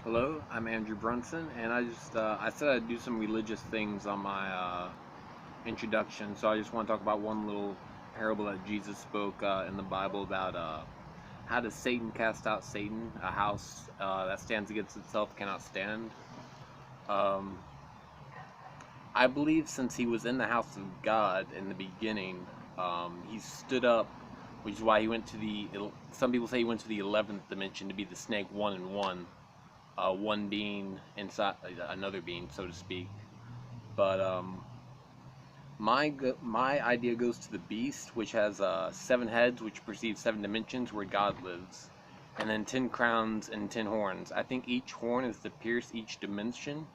Hello, I'm Andrew Brunson, and I said I'd do some religious things on my introduction. So I just want to talk about one little parable that Jesus spoke in the Bible about how does Satan cast out Satan? A house that stands against itself cannot stand. Um, I believe since he was in the house of God in the beginning, he stood up, which is why he went to the. Some people say he went to the 11th dimension to be the snake one and one. One being inside another being, so to speak. But my idea goes to the beast, which has 7 heads, which perceives 7 dimensions where God lives, and then 10 crowns and 10 horns. I think each horn is to pierce each dimension,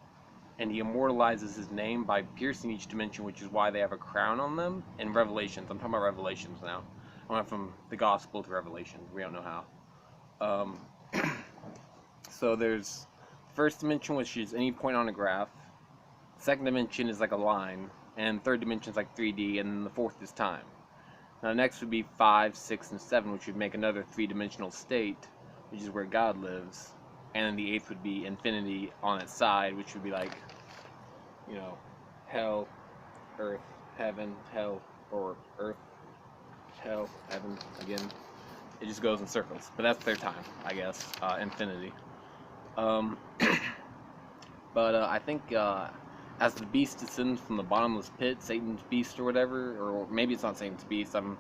and he immortalizes his name by piercing each dimension, which is why they have a crown on them in Revelations. I'm talking about Revelations now. I went from the Gospel to Revelations. We don't know how. Um, so there's first dimension, which is any point on a graph. Second dimension is like a line, and third dimension is like 3D, and then the fourth is time. Now next would be 5, 6, and 7, which would make another three-dimensional state, which is where God lives, and then the eighth would be infinity on its side, which would be like, you know, hell, earth, heaven, hell, or earth, hell, heaven again. It just goes in circles, but that's their time, I guess. Infinity. Um, but I think as the beast descends from the bottomless pit, Satan's beast or whatever, or maybe it's not Satan's beast. I'm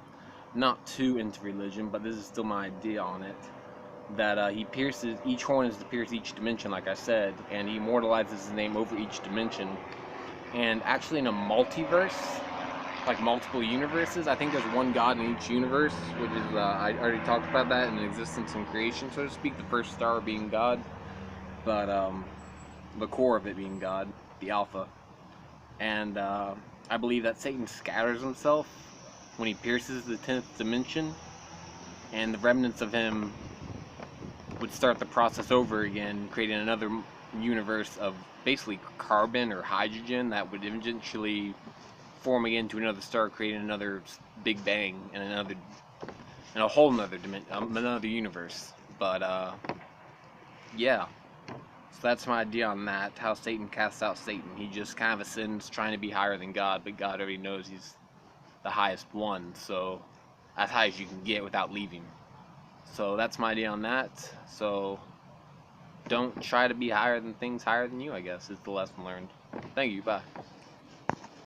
not too into religion, but this is still my idea on it. That he pierces each horn is to pierce each dimension, like I said, and he immortalizes his name over each dimension. And actually, in a multiverse, like multiple universes, I think there's one God in each universe, which is I already talked about that in existence and creation, so to speak. The first star being God, but the core of it being God, the Alpha. And I believe that Satan scatters himself when he pierces the 10th dimension, and the remnants of him would start the process over again, creating another universe of basically carbon or hydrogen that would eventually form again to another star, creating another Big Bang and a whole another dimension, another universe. But yeah. So that's my idea on that. How Satan casts out Satan. He just kind of ascends, trying to be higher than God, but God already knows he's the highest one. So as high as you can get without leaving. So that's my idea on that. So don't try to be higher than things higher than you, I guess, is the lesson learned. Thank you. Bye.